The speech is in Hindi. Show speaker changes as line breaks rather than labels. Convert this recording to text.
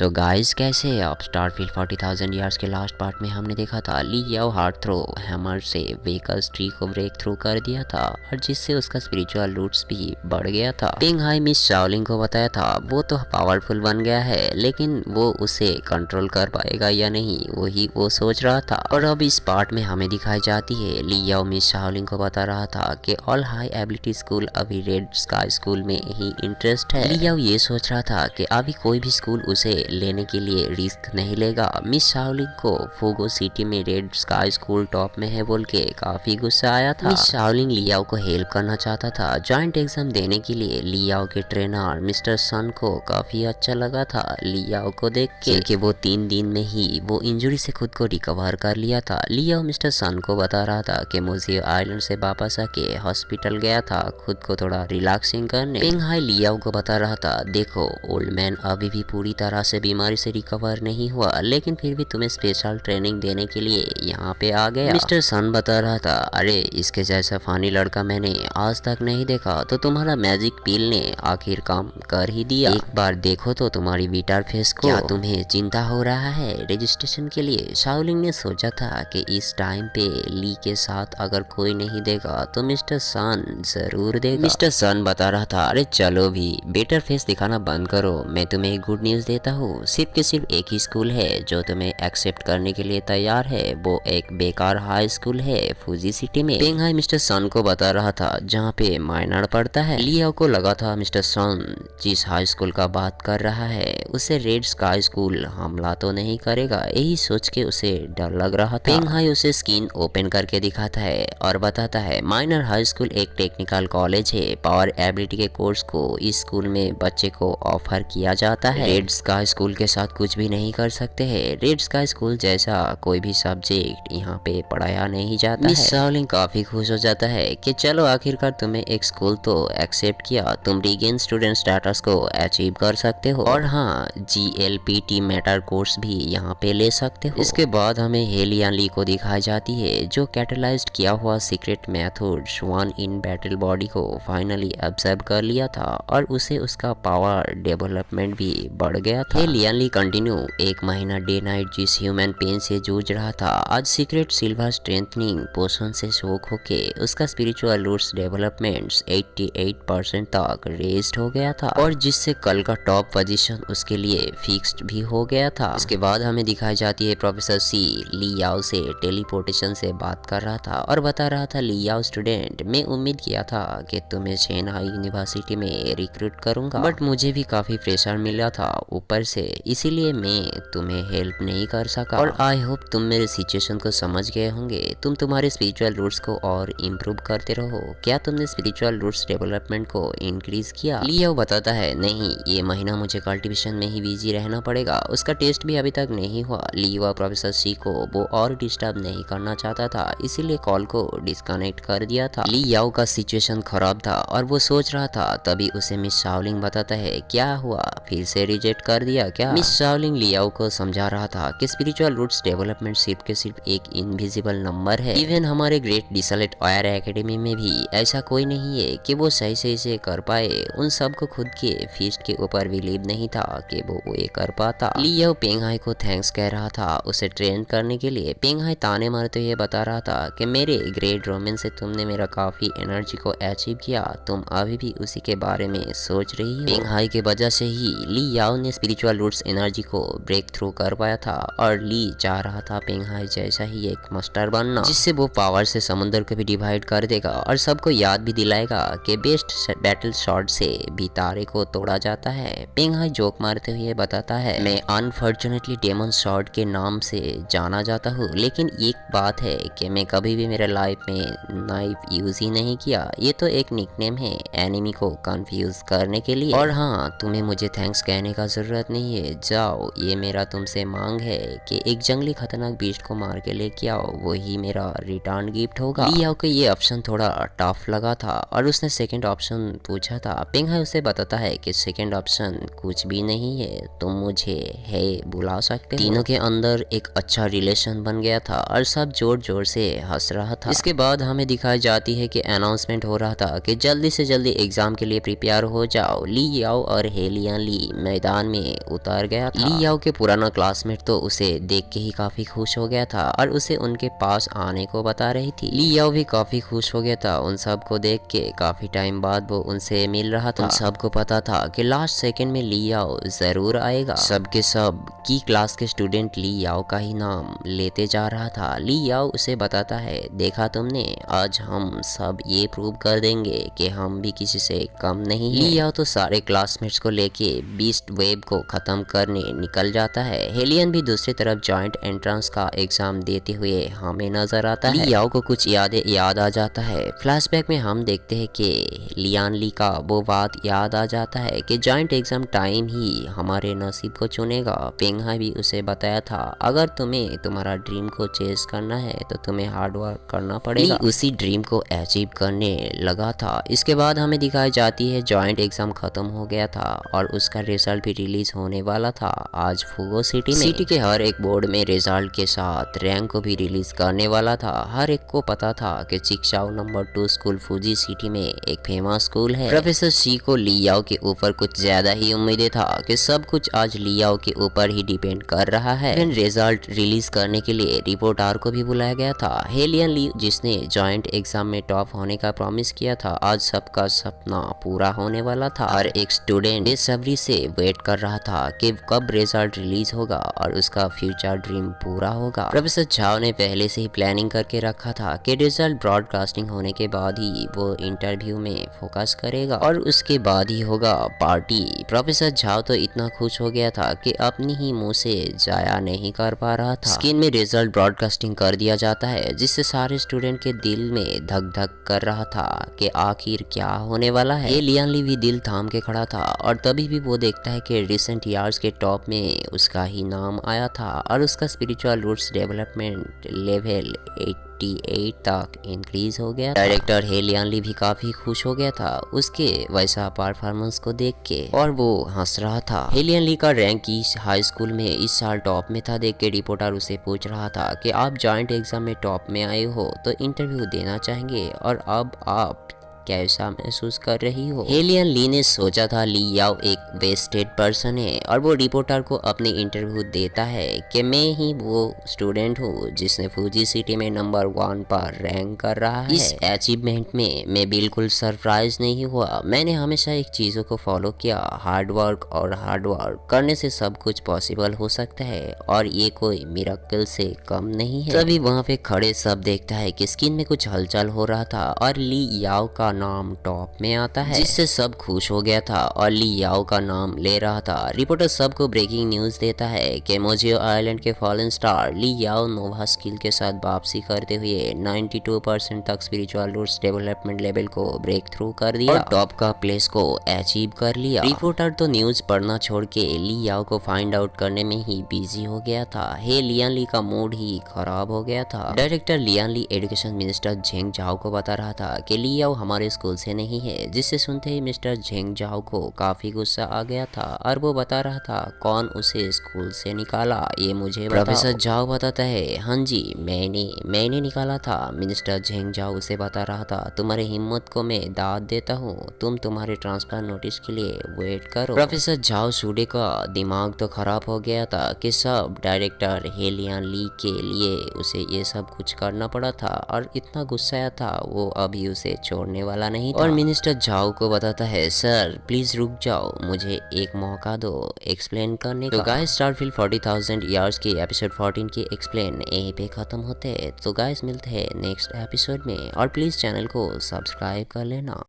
सो गाइस, कैसे हैं आप? स्टारफील्ड 40,000 ईयर्स के लास्ट पार्ट में हमने देखा था ली याओ हार्ट थ्रो हैमर से वेकल्स ट्री को ब्रेक थ्रू कर दिया था और जिससे उसका स्पिरिचुअल रूट्स भी बढ़ गया था। पेंग हाई मिस शाओलिंग को बताया था वो तो पावरफुल बन गया है, लेकिन वो उसे कंट्रोल कर पाएगा या नहीं वही वो सोच रहा था। और अब इस पार्ट में हमें दिखाई जाती है ली याओ मिस शाओलिंग को बता रहा था कि ऑल हाई एबिलिटी स्कूल अभी रेड स्काई स्कूल में ही इंटरेस्ट है। ली याओ ये सोच रहा था कि अभी कोई भी स्कूल उसे लेने के लिए रिस्क नहीं लेगा। मिस शाओलिंग को फूगो सिटी में रेड स्काई स्कूल टॉप में है बोल के काफी गुस्सा आया था। मिस शाओलिंग लियाओ को हेल्प करना चाहता था जॉइंट एग्जाम देने के लिए। लियाओ के ट्रेनर मिस्टर सन को काफी अच्छा लगा था लियाओ को देख के कि वो 3 दिन में ही वो इंजरी से खुद को रिकवर कर लिया था। लियाओ मिस्टर सन को बता रहा था कि मुझे आइलैंड से वापस आके हॉस्पिटल गया था खुद को थोड़ा रिलैक्सिंग करने। पेंग हाई लियाओ को बता रहा था देखो ओल्ड मैन अभी भी पूरी तरह से बीमारी से रिकवर नहीं हुआ, लेकिन फिर भी तुम्हें स्पेशल ट्रेनिंग देने के लिए यहाँ पे आ गया। मिस्टर सन बता रहा था अरे इसके जैसा फानी लड़का मैंने आज तक नहीं देखा, तो तुम्हारा मैजिक पील ने आखिर काम कर ही दिया। एक बार देखो तो तुम्हारी बीटर फेस को। क्या तुम्हें चिंता हो रहा है रजिस्ट्रेशन के लिए? शाओलिंग ने सोचा था कि इस टाइम पे ली के साथ अगर कोई नहीं देगा तो मिस्टर सन जरूर देगा। मिस्टर सन बता रहा था अरे चलो भी बेटर फेस दिखाना बंद करो, मैं तुम्हें एक गुड न्यूज देता हूँ। सिर्फ के सिर्फ एक ही स्कूल है जो तुम्हें एक्सेप्ट करने के लिए तैयार है, वो एक बेकार हाई स्कूल है फूजी सिटी में। पेंग हाई मिस्टर सन को बता रहा था जहाँ पे माइनर पढ़ता है। लियाओ को लगा था मिस्टर सन जिस हाई स्कूल का बात कर रहा है उसे रेड स्काई स्कूल हमला तो नहीं करेगा, यही सोच के उसे डर लग रहा था। पेंग हाई उसे स्किन ओपन करके दिखाता है और बताता है माइनर हाई स्कूल एक टेक्निकल कॉलेज है, पावर एबिलिटी के कोर्स को इस स्कूल में बच्चे को ऑफर किया जाता है। रेड स्काई स्कूल के साथ कुछ भी नहीं कर सकते हैं, रेड स्काई स्कूल जैसा कोई भी सब्जेक्ट यहाँ पे पढ़ाया नहीं जाता है। मिस शाओलिंग काफी खुश हो जाता है कि चलो आखिरकार तुम्हें एक स्कूल तो एक्सेप्ट किया, तुम रीगेन स्टूडेंट स्टेटस को अचीव कर सकते हो और हाँ GLPT मैटर कोर्स भी यहाँ पे ले सकते हो। इसके बाद हमें हेलियन ली को दिखाई जाती है जो कैटलाइज्ड किया हुआ secret method swan in battle body को फाइनली ऑब्जर्व कर लिया था और उसे उसका पावर डेवलपमेंट भी बढ़ गया था। लियान ली कंटिन्यू 1 महीना डे नाइट जिस ह्यूमन पेन से जूझ रहा था आज सीक्रेट सिल्वर स्ट्रेंथनिंग पोशन से शोक होके उसका स्पिरिचुअल रूट्स डेवलपमेंट्स 88% तक रेज्ड हो गया था और जिससे कल का टॉप पोजीशन उसके लिए फिक्स्ड भी हो गया था। इसके बाद हमें दिखाई जाती है प्रोफेसर सी ली याओ से टेलीपोर्टेशन से बात कर रहा था और बता रहा था ली याओ स्टूडेंट मैं उम्मीद किया था कि तुम्हें शेनहाई यूनिवर्सिटी में रिक्रूट करूंगा, बट मुझे भी काफी प्रेशर मिला था ऊपर से, इसीलिए मैं तुम्हें हेल्प नहीं कर सका और आई होप तुम मेरे सिचुएशन को समझ गए होंगे। तुम तुम्हारे स्पिरिचुअल रूट्स को और इम्प्रूव करते रहो। क्या तुमने स्पिरिचुअल रूट्स डेवलपमेंट को इंक्रीज किया? लियाओ बताता है नहीं ये महीना मुझे कल्टिवेशन में ही बिजी रहना पड़ेगा, उसका टेस्ट भी अभी तक नहीं हुआ। लियाओ प्रोफेसर सी को वो और डिस्टर्ब नहीं करना चाहता था इसीलिए कॉल को डिस्कनेक्ट कर दिया था। लियाओ का सिचुएशन खराब था और वो सोच रहा था, तभी उसे मिस शाओलिंग बताता है क्या हुआ फिर से रिजेक्ट कर दिया क्या? मिस शाओलिंग लियाओ को समझा रहा था कि स्पिरिचुअल रूट्स डेवलपमेंट सिर्फ के सिर्फ एक इनविजिबल नंबर है। इवन हमारे ग्रेट डिसलेट ऑयर एकेडमी में भी ऐसा कोई नहीं है कि वो सही से इसे कर पाए। उन सब को खुद के फीस्ट के ऊपर बिलीव नहीं था कि वो ये कर पाता। लियाओ पेंग हाई को थैंक्स कह रहा था उसे ट्रेन करने के लिए। पेंग हाई ताने मारते हुए बता रहा था कि मेरे ग्रेट रोमन से तुमने मेरा काफी एनर्जी को अचीव किया, तुम अभी भी उसी के बारे में सोच रही हो। पेंग हाई के वजह से ही ली याओ ने स्पिरिचुअल रूट्स एनर्जी को ब्रेक थ्रू कर पाया था और ली चाह रहा था पेंग हाई जैसा ही एक मास्टर बनना जिससे वो पावर से समुद्र को भी डिवाइड कर देगा और सबको याद भी दिलाएगा कि बेस्ट बैटल शॉट से भी तारे को तोड़ा जाता है। पेंग हाई जोक मारते हुए बताता है मैं अनफॉर्चुनेटली डेमन शॉट के नाम से जाना जाता हूँ, लेकिन एक बात है कि मैं कभी भी मेरे लाइफ में नाइफ यूज ही नहीं किया, ये तो एक निकनेम है एनिमी को कंफ्यूज करने के लिए। और हाँ तुम्हें मुझे थैंक्स कहने का जरूरत नहीं है, जाओ ये मेरा तुमसे मांग है कि एक जंगली खतरनाक बीस्ट को मार के लेके आओ, वही मेरा रिटर्न गिफ्ट होगा। लियाओ को ये ऑप्शन थोड़ा टफ लगा था और उसने सेकंड ऑप्शन पूछा था। पेंग हाई उसे बताता है कि सेकंड ऑप्शन कुछ भी नहीं है, तुम मुझे है बुला सकते हो। तीनों के अंदर एक अच्छा रिलेशन बन गया था और सब जोर जोर से हंस रहा था। इसके बाद हमें दिखाई जाती है कि अनाउंसमेंट हो रहा था कि जल्दी से जल्दी एग्जाम के लिए प्रिपेयर हो जाओ। ली याओ और हेलियन ली मैदान में उतर गया था। ली याओ के पुराना क्लासमेट तो उसे देख के ही काफी खुश हो गया था और उसे उनके पास आने को बता रही थी। ली याओ भी काफी खुश हो गया था उन सब को देख के। काफी टाइम बाद वो उनसे मिल रहा था। उन सबको पता था कि लास्ट सेकंड में ली याओ जरूर आएगा। सबके सब की क्लास के स्टूडेंट ली याओ का ही नाम लेते जा रहा था। ली याओ उसे बताता है, देखा तुमने, आज हम सब ये प्रूव कर देंगे कि हम भी किसी से कम नहीं है। ली याओ तो सारे क्लासमेट्स को लेके बीस्ट वेव को खत्म करने निकल जाता है। हेलियन भी दूसरी तरफ जॉइंट एंट्रेंस का एग्जाम देते हुए हमें नजर आता है। ली याओ को कुछ याद आ जाता है। फ्लैशबैक में हम देखते हैं कि लियान ली का वो बात याद आ जाता है कि जॉइंट एग्जाम टाइम ही हमारे नसीब को चुनेगा। पेंगहाई भी उसे बताया था, अगर तुम्हें तुम्हारा ड्रीम को चेस करना है तो तुम्हें हार्ड वर्क करना पड़ेगा। उसी ड्रीम को अचीव करने लगा था। इसके बाद हमें दिखाई जाती है जॉइंट एग्जाम खत्म हो गया था और उसका रिजल्ट भी रिलीज होने वाला था आज फुगो सिटी में। सिटी के हर एक बोर्ड में रिजल्ट के साथ रैंक को भी रिलीज करने वाला था। हर एक को पता था कि चिक्साओ नंबर 2 स्कूल फूजी सिटी में एक फेमस स्कूल है। प्रोफेसर शी को ली याओ के ऊपर कुछ ज्यादा ही उम्मीदें था कि सब कुछ आज ली याओ के ऊपर ही डिपेंड कर रहा है। रिजल्ट रिलीज करने के लिए रिपोर्टर को भी बुलाया गया था। हेलियन ली जिसने जॉइंट एग्जाम में टॉप होने का प्रॉमिस किया था, आज सबका सपना पूरा होने वाला था और एक स्टूडेंट बेसब्री से वेट कर रहा था कि कब रिजल्ट रिलीज होगा और उसका फ्यूचर ड्रीम पूरा होगा। प्रोफेसर झाओ ने पहले से ही प्लानिंग करके रखा था कि रिजल्ट ब्रॉडकास्टिंग होने के बाद ही वो इंटरव्यू में फोकस करेगा और उसके बाद ही होगा पार्टी। प्रोफेसर झाओ तो इतना खुश हो गया था कि अपनी ही मुंह से जाया नहीं कर पा रहा था। स्क्रीन में रिजल्ट ब्रॉडकास्टिंग कर दिया जाता है जिससे सारे स्टूडेंट के दिल में धक धक कर रहा था कि आखिर क्या होने वाला है। लियान ली भी दिल थाम के खड़ा था और तभी भी वो देखता है कि रिसेंट ईयर्स के टॉप में उसका ही नाम आया था और उसका स्पिरिचुअल रूट्स डेवलपमेंट लेवल 88 तक इंक्रीज हो गया। डायरेक्टर हेलियन ली भी काफी खुश हो गया था उसके वैसा परफॉर्मेंस को देख के और वो हंस रहा था। हेलियन ली का रैंक इस हाई स्कूल में इस साल टॉप में था देख के रिपोर्टर उसे पूछ रहा था कि आप जॉइंट एग्जाम में टॉप में आए हो तो इंटरव्यू देना चाहेंगे और अब आप कैसा महसूस कर रही हो। हेलियन ली ने सोचा था ली याओ एक वेस्टेड पर्सन है और वो रिपोर्टर को अपने इंटरव्यू देता है कि मैं ही वो स्टूडेंट हूँ जिसने फूजी सिटी में नंबर 1 पर रैंक कर रहा है। इस अचीवमेंट में मैं बिल्कुल सरप्राइज नहीं हुआ। मैंने हमेशा एक चीजों को फॉलो किया, हार्ड वर्क, और हार्ड वर्क करने से सब कुछ पॉसिबल हो सकता है और ये कोई मिरेकल से कम नहीं है। तभी वहाँ पे खड़े सब देखता है कि स्क्रीन में कुछ हलचल हो रहा था और ली याओ का नाम टॉप में आता है जिससे सब खुश हो गया था और ली याओ का नाम ले रहा था। रिपोर्टर सबको ब्रेकिंग न्यूज देता है कि मोजियो आइलैंड के फॉलन स्टार ली याओ नोवा स्किल के साथ वापसी करते हुए 92% तक स्पिरिचुअल रूट्स डेवलपमेंट लेवल को ब्रेक थ्रू कर दिया और टॉप का प्लेस को अचीव कर लिया। रिपोर्टर तो न्यूज पढ़ना छोड़ के ली याओ को फाइंड आउट करने में ही बिजी हो गया था। लियान ली का मूड ही खराब हो गया था। डायरेक्टर लियान ली एजुकेशन मिनिस्टर झेंग झाओ को बता रहा था कि ली याओ हमारे स्कूल से नहीं है, जिससे सुनते ही मिस्टर झेंग झाओ को काफी गुस्सा आ गया था और वो बता रहा था कौन उसे स्कूल से निकाला ये मुझे बताओ। प्रोफेसर झाओ बताता है, हाँ जी मैंने निकाला था। मिनिस्टर झेंग झाओ उसे बता रहा था, तुम्हारी हिम्मत को मैं दाद देता हूँ, तुम तुम्हारे ट्रांसफर नोटिस के लिए वेट करो। प्रोफेसर झाओ सूडे का दिमाग तो खराब हो गया था कि सब डायरेक्टर हेलियन ली के लिए उसे ये सब कुछ करना पड़ा था और इतना गुस्साया था वो अभी उसे छोड़ने वाला नहीं था। और मिनिस्टर झाओ को बताता है, सर प्लीज रुक जाओ, मुझे एक मौका दो एक्सप्लेन करने का। तो गाइस स्टारफील्ड 40,000 ईयर्स के एपिसोड 14 के एक्सप्लेन यहीं पे खत्म होते हैं। तो गाइस मिलते हैं नेक्स्ट एपिसोड में और प्लीज चैनल को सब्सक्राइब कर लेना।